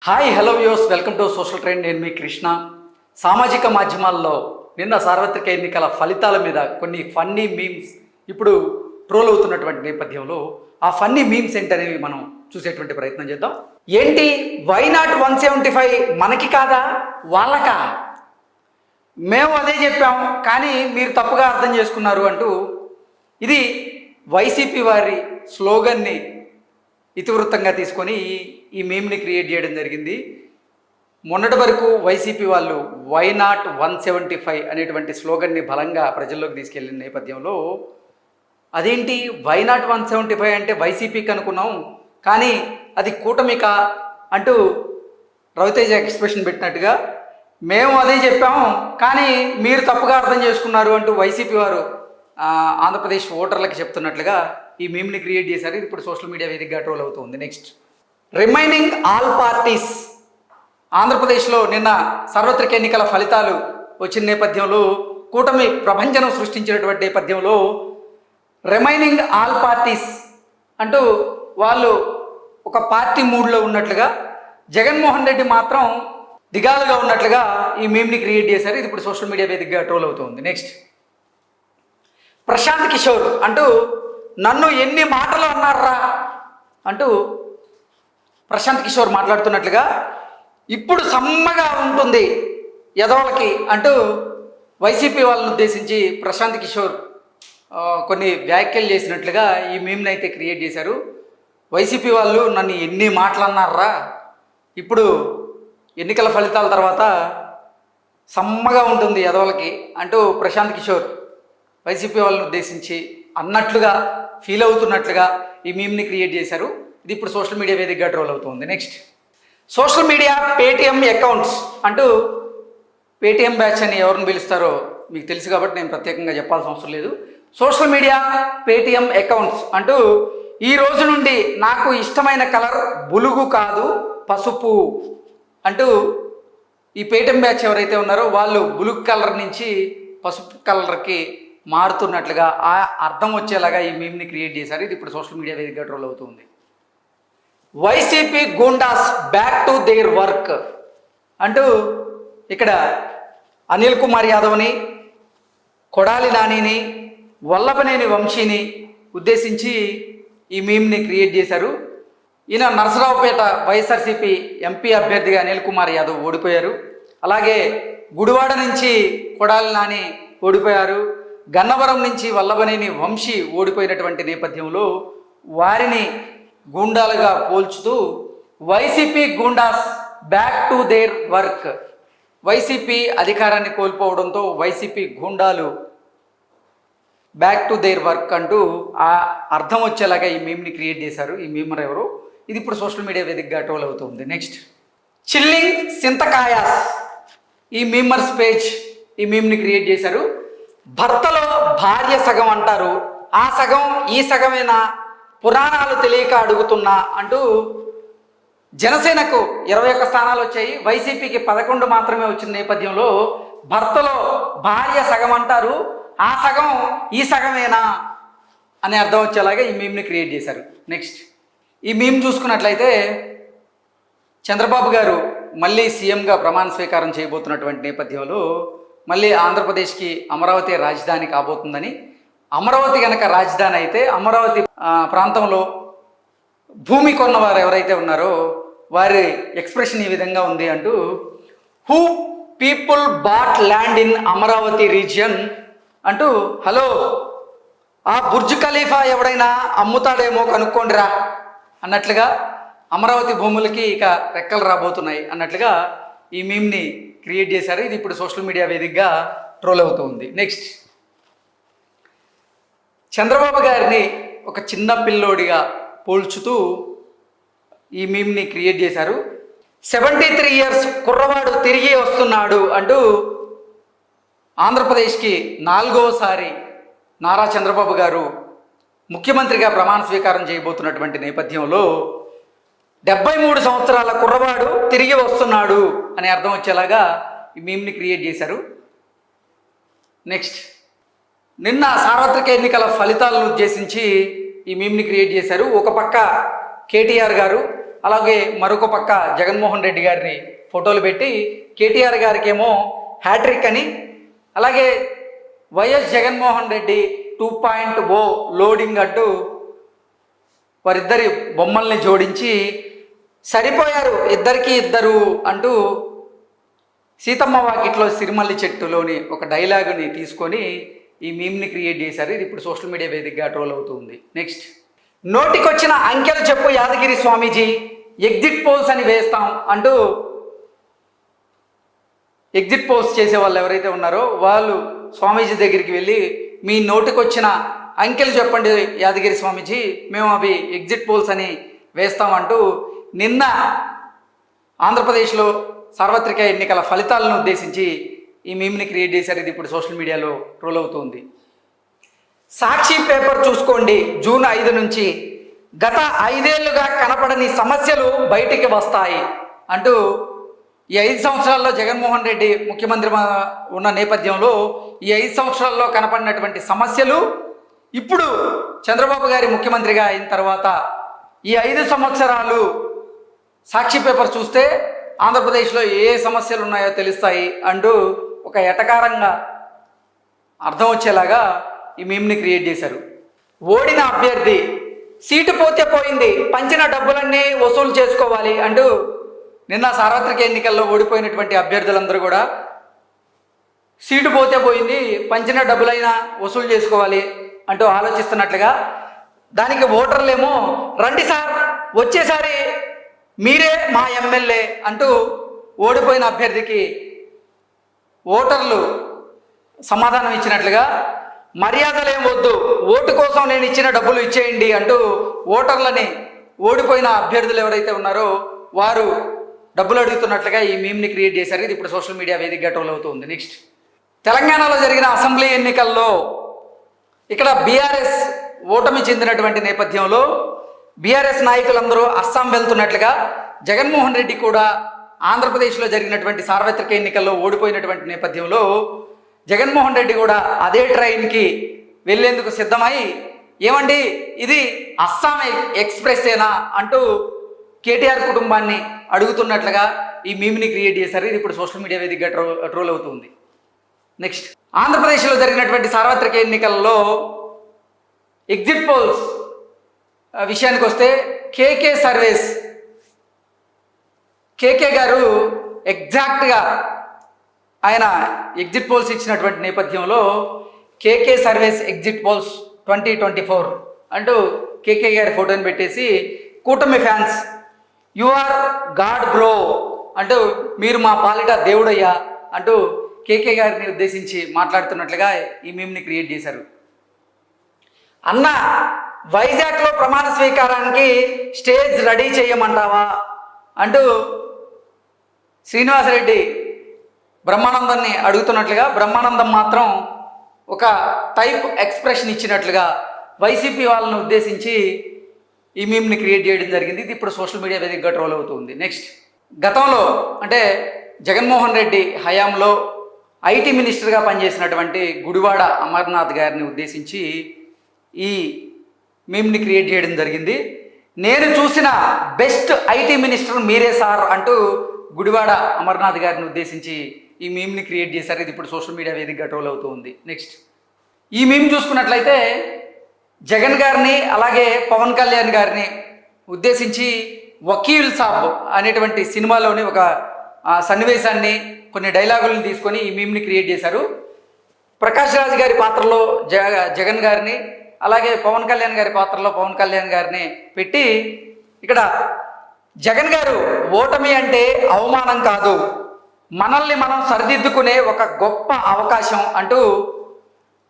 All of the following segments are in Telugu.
Hi hello views, welcome to social trend. నేను మీ కృష్ణ. సామాజిక మాధ్యమాల్లో నిన్న సార్వత్రిక ఎన్నికల ఫలితాల మీద కొన్ని ఫన్నీ మీమ్స్ ఇప్పుడు ట్రోల్ అవుతున్నటువంటి నేపథ్యంలో ఆ ఫన్నీ మీమ్స్ ఏంటనేవి మనం చూసేటువంటి ప్రయత్నం చేద్దాం. ఏంటి వై నాట్ 175 మనకి కాదా వాళ్ళకా? మేము అదే చెప్పాం కానీ మీరు తప్పుగా అర్థం చేసుకున్నారు అంటూ ఇది వైసీపీ వారి స్లోగన్ని ఇతివృత్తంగా తీసుకొని ఈ మీమ్ని క్రియేట్ చేయడం జరిగింది. మొన్నటి వరకు వైసీపీ వాళ్ళు వై నాట్ 175 అనేటువంటి స్లోగన్ని బలంగా ప్రజల్లోకి తీసుకెళ్లిన నేపథ్యంలో అదేంటి వై నాట్ 175 అంటే వైసీపీకి అనుకున్నాం కానీ అది కూటమికా అంటూ రవితేజ ఎక్స్ప్రెషన్ పెట్టినట్టుగా మేము అదే చెప్పాము కానీ మీరు తప్పుగా అర్థం చేసుకున్నారు అంటూ వైసీపీ వారు ఆంధ్రప్రదేశ్ ఓటర్లకు చెప్తున్నట్లుగా ఈ మీమ్ని క్రియేట్ చేశారు. ఇది ఇప్పుడు సోషల్ మీడియా వేదికగా ట్రోల్ అవుతుంది. Next, remaining all parties. ఆంధ్రప్రదేశ్లో నిన్న సార్వత్రిక ఎన్నికల ఫలితాలు వచ్చిన నేపథ్యంలో కూటమి ప్రభంజనం సృష్టించినటువంటి నేపథ్యంలో రిమైనింగ్ ఆల్ పార్టీస్ అంటూ వాళ్ళు ఒక పార్టీ మూడ్లో ఉన్నట్లుగా, జగన్మోహన్ రెడ్డి మాత్రం దిగాలుగా ఉన్నట్లుగా ఈ మీమ్ని క్రియేట్ చేశారు. ఇది ఇప్పుడు సోషల్ మీడియా వేదికగా ట్రోల్ అవుతుంది. నెక్స్ట్, ప్రశాంత్ కిషోర్ అంటూ నన్ను ఎన్ని మాటలు అన్నారా అంటూ ప్రశాంత్ కిషోర్ మాట్లాడుతున్నట్లుగా, ఇప్పుడు సమ్మగా ఉంటుంది యదవులకి అంటూ వైసీపీ వాళ్ళని ఉద్దేశించి ప్రశాంత్ కిషోర్ కొన్ని వ్యాఖ్యలు చేసినట్లుగా ఈ మీమ్ని అయితే క్రియేట్ చేశారు. వైసీపీ వాళ్ళు నన్ను ఎన్ని మాటలు అన్నారా, ఇప్పుడు ఎన్నికల ఫలితాల తర్వాత సమ్మగా ఉంటుంది యదవులకి అంటూ ప్రశాంత్ కిషోర్ వైసీపీ వాళ్ళని ఉద్దేశించి అన్నట్లుగా ఫీల్ అవుతున్నట్లుగా ఈ మీమ్ని క్రియేట్ చేశారు. ఇది ఇప్పుడు సోషల్ మీడియా వేదికగా ట్రోల్ అవుతుంది. Next, social media Paytm accounts అంటూ పేటిఎం బ్యాచ్ అని ఎవరిని పిలుస్తారో మీకు తెలుసు కాబట్టి నేను ప్రత్యేకంగా చెప్పాల్సిన అవసరం లేదు. సోషల్ మీడియా పేటిఎం అకౌంట్స్ అంటూ ఈ రోజు నుండి నాకు ఇష్టమైన కలర్ బులుగు కాదు పసుపు అంటూ ఈ పేటిఎం బ్యాచ్ ఎవరైతే ఉన్నారో వాళ్ళు బులుగు కలర్ నుంచి పసుపు కలర్కి మారుతున్నట్లుగా ఆ అర్థం వచ్చేలాగా ఈ మీమ్ని క్రియేట్ చేశారు. ఇది ఇప్పుడు సోషల్ మీడియా వేదికగా ట్రోల్ అవుతుంది. YCP goondas back to their work అంటూ ఇక్కడ అనిల్ కుమార్ యాదవ్ని, కొడాలి నానిని, వల్లభనేని వంశీని ఉద్దేశించి ఈ మీమ్ని క్రియేట్ చేశారు. ఈయన నరసరావుపేట వైఎస్ఆర్సీపీ ఎంపీ అభ్యర్థిగా అనిల్ కుమార్ యాదవ్ ఓడిపోయారు. అలాగే గుడివాడ నుంచి కొడాలి నాని ఓడిపోయారు. గన్నవరం నుంచి వల్లభనేని వంశీ ఓడిపోయినటువంటి నేపథ్యంలో వారిని గూండాలుగా పోల్చుతూ YCP goondas back to their work, YCP అధికారాన్ని కోల్పోవడంతో వైసీపీ గూండాలు బ్యాక్ టు దేర్ వర్క్ అంటూ ఆ అర్థం వచ్చేలాగా ఈ మీమ్ని క్రియేట్ చేశారు. ఈ మీమర్ ఎవరు? ఇది ఇప్పుడు సోషల్ మీడియా వేదికగా ట్రోల్ అవుతుంది. నెక్స్ట్, చిల్లింగ్ సింతకాయాస్. ఈ మీమర్స్ పేజ్ ఈ మీమ్ని క్రియేట్ చేశారు. భర్తలో భార్య సగం అంటారు, ఆ సగం ఈ సగమేనా, పురాణాలు తెలియక అడుగుతున్నా అంటూ జనసేనకు 21 స్థానాలు వచ్చాయి, వైసీపీకి 11 మాత్రమే వచ్చిన నేపథ్యంలో భర్తలో భార్య సగం అంటారు, ఆ సగం ఈ సగమేనా అనే అర్థం వచ్చేలాగా ఈ మీమ్ని క్రియేట్ చేశారు. నెక్స్ట్, ఈ మీమ్ చూసుకున్నట్లయితే చంద్రబాబు గారు మళ్ళీ సీఎంగా ప్రమాణ స్వీకారం చేయబోతున్నటువంటి నేపథ్యంలో మళ్ళీ ఆంధ్రప్రదేశ్కి అమరావతి రాజధాని కాబోతుందని, అమరావతి కనుక రాజధాని అయితే అమరావతి ప్రాంతంలో భూమి కొన్నవారు ఎవరైతే ఉన్నారో వారి ఎక్స్ప్రెషన్ ఈ విధంగా ఉంది అంటూ, who people bought land in Amaravati region అంటూ, హలో ఆ బుర్జ్ ఖలీఫా ఎవడైనా అమ్ముతాడేమో కనుక్కోండిరా అన్నట్లుగా అమరావతి భూములకి ఇక రెక్కలు రాబోతున్నాయి అన్నట్లుగా ఈ మీమ్ని క్రియేట్ చేశారు. ఇది ఇప్పుడు సోషల్ మీడియా వేదికగా ట్రోల్ అవుతుంది. నెక్స్ట్, చంద్రబాబు గారిని ఒక చిన్న పిల్లోడిగా పోల్చుతూ ఈ మీమ్ని క్రియేట్ చేశారు. 73 years కుర్రవాడు తిరిగి వస్తున్నాడు అంటూ ఆంధ్రప్రదేశ్కి 4వసారి నారా చంద్రబాబు గారు ముఖ్యమంత్రిగా ప్రమాణ స్వీకారం చేయబోతున్నటువంటి నేపథ్యంలో 73 సంవత్సరాల కుర్రవాడు తిరిగి వస్తున్నాడు అనే అర్థం వచ్చేలాగా ఈ మీమ్ని క్రియేట్ చేశారు. నెక్స్ట్, నిన్న సార్వత్రిక ఎన్నికల ఫలితాలను ఉద్దేశించి ఈ మీమ్ని క్రియేట్ చేశారు. ఒక పక్క కేటీఆర్ గారు, అలాగే మరొక పక్క జగన్మోహన్ రెడ్డి గారిని ఫోటోలు పెట్టి కేటీఆర్ గారికి ఏమో హ్యాట్రిక్ అని, అలాగే వైఎస్ జగన్మోహన్ రెడ్డి 2.0 లోడింగ్ అంటూ వారిద్దరి బొమ్మల్ని జోడించి సరిపోయారు ఇద్దరికి ఇద్దరు అంటూ సీతమ్మ వాకిట్లో సిరిమల్లి చెట్టులోని ఒక డైలాగుని తీసుకొని ఈ మీమ్ని క్రియేట్ చేశారు. ఇది ఇప్పుడు సోషల్ మీడియా వేదికగా ట్రోల్ అవుతుంది. నెక్స్ట్, నోటికొచ్చిన అంకెలు చెప్పు యాదగిరి స్వామీజీ, ఎగ్జిట్ పోల్స్ అని వేస్తాం అంటూ ఎగ్జిట్ పోల్స్ చేసే వాళ్ళు ఎవరైతే ఉన్నారో వాళ్ళు స్వామీజీ దగ్గరికి వెళ్ళి మీ నోటికొచ్చిన అంకెలు చెప్పండి యాదగిరి స్వామీజీ, మేము అవి ఎగ్జిట్ పోల్స్ అని వేస్తామంటూ నిన్న ఆంధ్రప్రదేశ్లో సార్వత్రిక ఎన్నికల ఫలితాలను ఉద్దేశించి ఈ మీమ్ని క్రియేట్ చేశారు. ఇది ఇప్పుడు సోషల్ మీడియాలో ట్రోల్ అవుతుంది. సాక్షి పేపర్ చూసుకోండి, జూన్ 5 నుంచి గత 5 ఏళ్లుగా కనపడని సమస్యలు బయటికి వస్తాయి అంటూ ఈ 5 సంవత్సరాల్లో జగన్మోహన్ రెడ్డి ముఖ్యమంత్రి ఉన్న నేపథ్యంలో ఈ 5 సంవత్సరాల్లో కనపడినటువంటి సమస్యలు ఇప్పుడు చంద్రబాబు గారి ముఖ్యమంత్రిగా అయిన తర్వాత ఈ 5 సంవత్సరాలు సాక్షి పేపర్ చూస్తే ఆంధ్రప్రదేశ్లో ఏ సమస్యలు ఉన్నాయో తెలుస్తాయి అంటూ ఒక ఎటకారంగా అర్థం వచ్చేలాగా ఈ మీమ్ని క్రియేట్ చేశారు. ఓడిన అభ్యర్థి సీటు పోతే పోయింది, పంచిన డబ్బులన్నీ వసూలు చేసుకోవాలి అంటూ నిన్న సార్వత్రిక ఎన్నికల్లో ఓడిపోయినటువంటి అభ్యర్థులందరూ కూడా సీటు పోతే పోయింది, పంచిన డబ్బులైనా వసూలు చేసుకోవాలి అంటూ ఆలోచిస్తున్నట్లుగా, దానికి ఓటర్లేమో రండి సార్ వచ్చేసారి మీరే మా ఎమ్మెల్యే అంటూ ఓడిపోయిన అభ్యర్థికి ఓటర్లు సమాధానం ఇచ్చినట్లుగా, మర్యాదలేం వద్దు, ఓటు కోసం నేను ఇచ్చిన డబ్బులు ఇచ్చేయండి అంటూ ఓటర్లని ఓడిపోయిన అభ్యర్థులు ఎవరైతే ఉన్నారో వారు డబ్బులు అడుగుతున్నట్లుగా ఈ మీమ్ని క్రియేట్ చేశారు. ఇది ఇప్పుడు సోషల్ మీడియా వేదికగా ట్రోల్ అవుతుంది. నెక్స్ట్, తెలంగాణలో జరిగిన అసెంబ్లీ ఎన్నికల్లో ఇక్కడ బీఆర్ఎస్ ఓటమి చెందినటువంటి నేపథ్యంలో బీఆర్ఎస్ నాయకులందరూ అస్సాం వెళ్తున్నట్లుగా, జగన్మోహన్ రెడ్డి కూడా ఆంధ్రప్రదేశ్లో జరిగినటువంటి సార్వత్రిక ఎన్నికల్లో ఓడిపోయినటువంటి నేపథ్యంలో జగన్మోహన్ రెడ్డి కూడా అదే ట్రైన్కి వెళ్ళేందుకు సిద్ధమై, ఏమండి ఇది అస్సాం ఎక్స్ప్రెస్సేనా అంటూ కేటీఆర్ కుటుంబాన్ని అడుగుతున్నట్లుగా ఈ మీమ్ని క్రియేట్ చేశారు. ఇది ఇప్పుడు సోషల్ మీడియా వేదికగా ట్రోల్ అవుతుంది. నెక్స్ట్, ఆంధ్రప్రదేశ్లో జరిగినటువంటి సార్వత్రిక ఎన్నికల్లో ఎగ్జిట్ పోల్స్ విషయానికి వస్తే కేకే సర్వేస్, కేకే గారు ఎగ్జాక్ట్గా ఆయన ఎగ్జిట్ పోల్స్ ఇచ్చినటువంటి నేపథ్యంలో కేకే సర్వేస్ ఎగ్జిట్ పోల్స్ 2024 అంటూ కేకే గారి ఫోటోని పెట్టేసి, కూటమి fans you are god bro అంటూ మీరు మా పాలిట దేవుడయ్యా అంటూ కేకే గారిని ఉద్దేశించి మాట్లాడుతున్నట్లుగా ఈ మీమ్ని క్రియేట్ చేశారు. అన్న వైజాగ్లో ప్రమాణ స్వీకారానికి స్టేజ్ రెడీ చేయమంటావా అంటూ శ్రీనివాసరెడ్డి బ్రహ్మానందాన్ని అడుగుతున్నట్లుగా, బ్రహ్మానందం మాత్రం ఒక టైప్ ఎక్స్ప్రెషన్ ఇచ్చినట్లుగా వైసీపీ వాళ్ళని ఉద్దేశించి ఈ మీమ్ని క్రియేట్ చేయడం జరిగింది. ఇది ఇప్పుడు సోషల్ మీడియా వేదికగా ట్రోల్ అవుతుంది. నెక్స్ట్, గతంలో అంటే జగన్మోహన్ రెడ్డి హయాంలో ఐటీ మినిస్టర్గా పనిచేసినటువంటి గుడివాడ అమర్నాథ్ గారిని ఉద్దేశించి ఈ మీమ్ని క్రియేట్ చేయడం జరిగింది. నేను చూసిన బెస్ట్ ఐటీ మినిస్టర్ మీరే సార్ అంటూ గుడివాడ అమర్నాథ్ గారిని ఉద్దేశించి ఈ మీమ్ని క్రియేట్ చేశారు. ఇది ఇప్పుడు సోషల్ మీడియా వేదికగా ట్రోల్ అవుతూ ఉంది. నెక్స్ట్, ఈ మీమ్ చూసుకున్నట్లయితే జగన్ గారిని అలాగే పవన్ కళ్యాణ్ గారిని ఉద్దేశించి వకీల్ సాబ్ అనేటువంటి సినిమాలోని ఒక సన్నివేశాన్ని, కొన్ని డైలాగులను తీసుకొని ఈ మీమ్ని క్రియేట్ చేశారు. ప్రకాష్ రాజ్ గారి పాత్రలో జగన్ గారిని, అలాగే పవన్ కళ్యాణ్ గారి పాత్రలో పవన్ కళ్యాణ్ గారిని పెట్టి, ఇక్కడ జగన్ గారు ఓటమి అంటే అవమానం కాదు, మనల్ని మనం సరిదిద్దుకునే ఒక గొప్ప అవకాశం అంటూ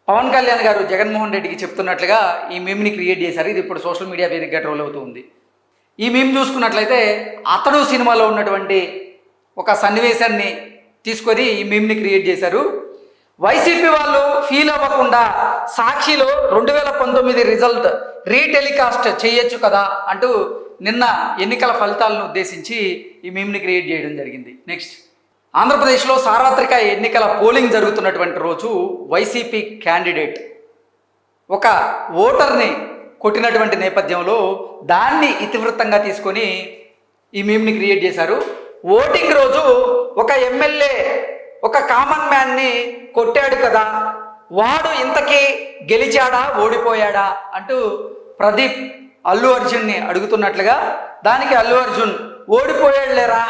పవన్ కళ్యాణ్ గారు జగన్మోహన్ రెడ్డికి చెప్తున్నట్లుగా ఈ మీమ్ని క్రియేట్ చేశారు. ఇది ఇప్పుడు సోషల్ మీడియా వేదికగా ట్రోల్ అవుతుంది. ఈ మీమ్ చూసుకున్నట్లయితే అతడు సినిమాలో ఉన్నటువంటి ఒక సన్నివేశాన్ని తీసుకొని ఈ మీమ్ని క్రియేట్ చేశారు. వైసీపీ వాళ్ళు ఫీల్ అవ్వకుండా సాక్షిలో 2019 రిజల్ట్ రీటెలికాస్ట్ చేయొచ్చు కదా అంటూ నిన్న ఎన్నికల ఫలితాలను ఉద్దేశించి ఈ మీమ్ని క్రియేట్ చేయడం జరిగింది. నెక్స్ట్, ఆంధ్రప్రదేశ్లో సార్వత్రిక ఎన్నికల పోలింగ్ జరుగుతున్నటువంటి రోజు వైసీపీ క్యాండిడేట్ ఒక ఓటర్ని కొట్టినటువంటి నేపథ్యంలో దాన్ని ఇతివృత్తంగా తీసుకొని ఈ మీమ్ని క్రియేట్ చేశారు. ఓటింగ్ రోజు ఒక ఎమ్మెల్యే ఒక కామన్ మ్యాన్ని కొట్టాడు కదా, వాడు ఇంతకీ గెలిచాడా ఓడిపోయాడా అంటూ ప్రదీప్ అల్లు అర్జున్ని అడుగుతున్నట్లుగా, దానికి అల్లు అర్జున్ ఓడిపోయాడులేరా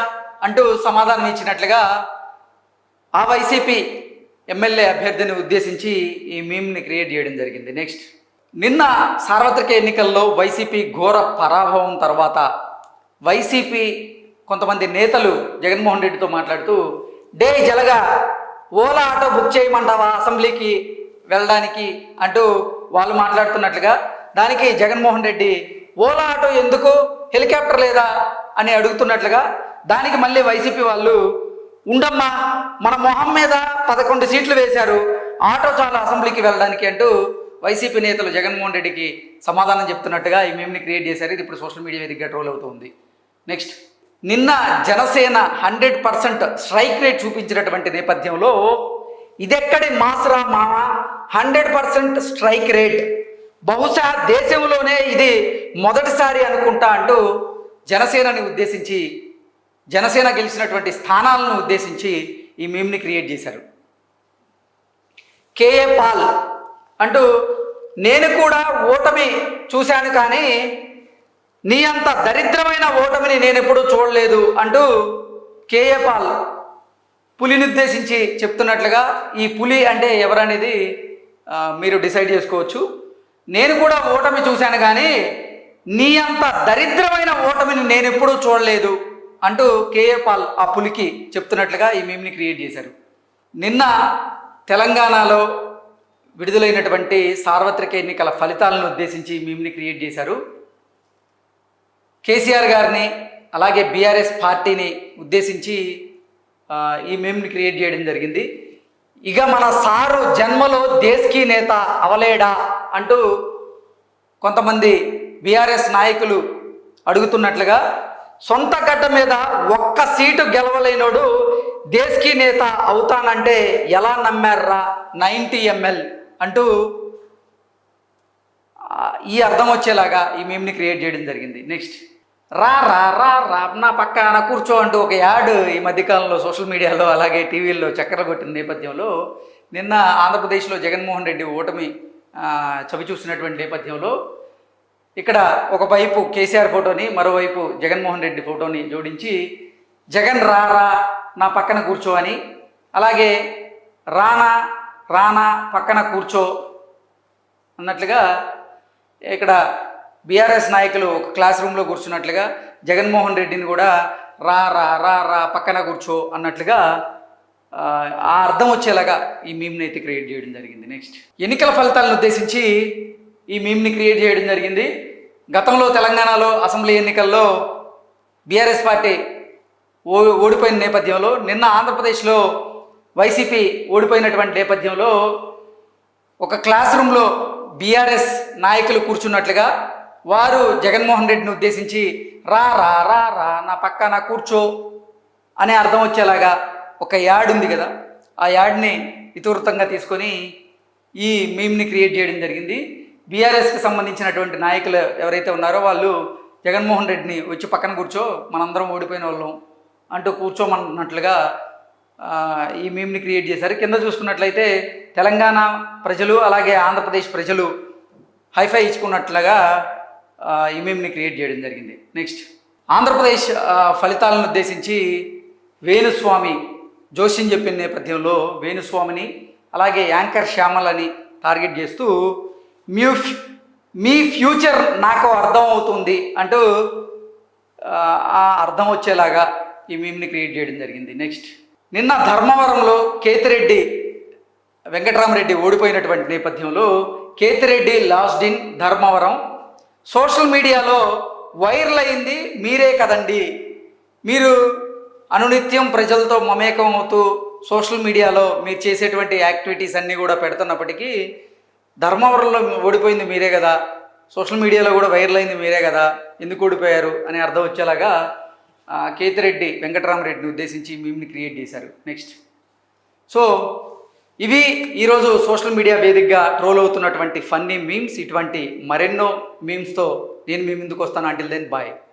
అంటూ సమాధానం ఇచ్చినట్లుగా ఆ వైసీపీ ఎమ్మెల్యే అభ్యర్థిని ఉద్దేశించి ఈ మీమ్ని క్రియేట్ చేయడం జరిగింది. నెక్స్ట్, నిన్న సార్వత్రిక ఎన్నికల్లో వైసీపీ ఘోర పరాభవం తర్వాత వైసీపీ కొంతమంది నేతలు జగన్మోహన్ రెడ్డితో మాట్లాడుతూ, డే జలగా ఓలా ఆటో బుక్ చేయమంటావా అసెంబ్లీకి వెళ్ళడానికి అంటూ వాళ్ళు మాట్లాడుతున్నట్లుగా, దానికి జగన్మోహన్ రెడ్డి ఓలా ఆటో ఎందుకు, హెలికాప్టర్ లేదా అని అడుగుతున్నట్లుగా, దానికి మళ్ళీ వైసీపీ వాళ్ళు ఉండమ్మా మన మొహం మీద 11 సీట్లు వేశారు, ఆటో చాలా అసెంబ్లీకి వెళ్ళడానికి అంటూ వైసీపీ నేతలు జగన్మోహన్ రెడ్డికి సమాధానం చెప్తున్నట్టుగా ఈ మేమ్ని క్రియేట్ చేశారు. ఇది ఇప్పుడు సోషల్ మీడియా వేదికగా ట్రోల్ అవుతుంది. నెక్స్ట్, నిన్న జనసేన 100% స్ట్రైక్ రేట్ చూపించినటువంటి నేపథ్యంలో ఇదెక్కడి మాస్రా మామ, 100% స్ట్రైక్ రేట్, బహుశా దేశంలోనే ఇది మొదటిసారి అనుకుంటా అంటూ జనసేనని ఉద్దేశించి, జనసేన గెలిచినటువంటి స్థానాలను ఉద్దేశించి ఈ మీమ్ని క్రియేట్ చేశారు. కేఏ పాల్ అంటూ, నేను కూడా ఓటమి చూశాను కానీ నీ అంత దరిద్రమైన ఓటమిని నేను ఎప్పుడూ చూడలేదు అంటూ కేఏ పాల్ పులిని ఉద్దేశించి చెప్తున్నట్లుగా, ఈ పులి అంటే ఎవరనేది మీరు డిసైడ్ చేసుకోవచ్చు. నేను కూడా ఓటమి చూశాను కానీ నీ అంత దరిద్రమైన ఓటమిని నేను ఎప్పుడూ చూడలేదు అంటూ కేఏ పాల్ ఆ పులికి చెప్తున్నట్లుగా ఈ మీమ్ని క్రియేట్ చేశారు. నిన్న తెలంగాణలో విడుదలైనటువంటి సార్వత్రిక ఎన్నికల ఫలితాలను ఉద్దేశించి ఈ మీమ్ని క్రియేట్ చేశారు. కేసీఆర్ గారిని అలాగే బీఆర్ఎస్ పార్టీని ఉద్దేశించి ఈ మీమ్ని క్రియేట్ చేయడం జరిగింది. ఇక మన సారు జన్మలో దేశ్కీ నేత అవలేడా అంటూ కొంతమంది బీఆర్ఎస్ నాయకులు అడుగుతున్నట్లుగా, సొంత గడ్డ మీద ఒక్క సీటు గెలవలేనోడు దేశ్కీ నేత అవుతానంటే ఎలా నమ్మారా 90 ml అంటూ ఈ అర్థం వచ్చేలాగా ఈ మీమ్ని క్రియేట్ చేయడం జరిగింది. నెక్స్ట్, రా రా రా రా నా పక్కన కూర్చో అంటూ ఒక యాడ్ ఈ మధ్యకాలంలో సోషల్ మీడియాలో అలాగే టీవీల్లో చక్కర్లు కొట్టిన నేపథ్యంలో నిన్న ఆంధ్రప్రదేశ్లో జగన్మోహన్ రెడ్డి ఓటమి చవి చూసినటువంటి నేపథ్యంలో ఇక్కడ ఒకవైపు కేసీఆర్ ఫోటోని మరోవైపు జగన్మోహన్ రెడ్డి ఫోటోని జోడించి జగన్ రా రా నా పక్కన కూర్చో అని, అలాగే రానా రానా పక్కన కూర్చో అన్నట్లుగా ఇక్కడ బీఆర్ఎస్ నాయకులు ఒక క్లాస్ రూమ్లో కూర్చున్నట్లుగా జగన్మోహన్ రెడ్డిని కూడా రా రా రా రా పక్కన కూర్చో అన్నట్లుగా ఆ అర్థం వచ్చేలాగా ఈ మీమ్ని అయితే క్రియేట్ చేయడం జరిగింది. నెక్స్ట్, ఎన్నికల ఫలితాలను ఉద్దేశించి ఈ మీమ్ని క్రియేట్ చేయడం జరిగింది. గతంలో తెలంగాణలో అసెంబ్లీ ఎన్నికల్లో బీఆర్ఎస్ పార్టీ ఓడిపోయిన నేపథ్యంలో నిన్న ఆంధ్రప్రదేశ్లో వైసీపీ ఓడిపోయినటువంటి నేపథ్యంలో ఒక క్లాస్ రూమ్లో బీఆర్ఎస్ నాయకులు కూర్చున్నట్లుగా వారు జగన్మోహన్ రెడ్డిని ఉద్దేశించి రా రా రా రా నా పక్కన కూర్చో అనే అర్థం వచ్చేలాగా ఒక యాడ్ ఉంది కదా, ఆ యాడ్ని ఇతివృత్తంగా తీసుకొని ఈ మీమ్ని క్రియేట్ చేయడం జరిగింది. బీఆర్ఎస్కి సంబంధించినటువంటి నాయకులు ఎవరైతే ఉన్నారో వాళ్ళు జగన్మోహన్ రెడ్డిని వచ్చి పక్కన కూర్చో మనందరం ఓడిపోయిన వాళ్ళం అంటూ కూర్చోమన్నట్లుగా ఈ మీమ్ని క్రియేట్ చేశారు. కింద చూసుకున్నట్లయితే తెలంగాణ ప్రజలు అలాగే ఆంధ్రప్రదేశ్ ప్రజలు హైఫై ఇచ్చుకున్నట్లుగా ఈ మీమ్ని క్రియేట్ చేయడం జరిగింది. నెక్స్ట్, ఆంధ్రప్రదేశ్ ఫలితాలను ఉద్దేశించి వేణుస్వామి జోష్యం చెప్పిన నేపథ్యంలో వేణుస్వామిని అలాగే యాంకర్ శ్యామలని టార్గెట్ చేస్తూ మీ ఫ్యూచర్ నాకు అర్థం అవుతుంది అంటూ ఆ అర్థం వచ్చేలాగా ఈ మీమ్ని క్రియేట్ చేయడం జరిగింది. నెక్స్ట్, నిన్న ధర్మవరంలో కేతిరెడ్డి వెంకటరామరెడ్డి ఓడిపోయినటువంటి నేపథ్యంలో Kethireddy last in Dharmavaram social మీడియాలో వైరల్ అయింది మీరే కదండి. మీరు అనునిత్యం ప్రజలతో మమేకం అవుతూ సోషల్ మీడియాలో మీరు చేసేటువంటి యాక్టివిటీస్ అన్నీ కూడా పెడుతున్నప్పటికీ ధర్మవరంలో ఓడిపోయింది మీరే కదా, సోషల్ మీడియాలో కూడా వైరల్ అయింది మీరే కదా, ఎందుకు ఓడిపోయారు అని అర్థం వచ్చేలాగా కేతిరెడ్డి వెంకటరామరెడ్డిని ఉద్దేశించి మీమ్ని క్రియేట్ చేశారు. నెక్స్ట్, సో ఇవి ఈరోజు సోషల్ మీడియా వేదికగా ట్రోల్ అవుతున్నటువంటి ఫన్నీ మీమ్స్. ఇటువంటి మరెన్నో మీమ్స్తో నేను మీ ముందుకు వస్తాను. Until then bye.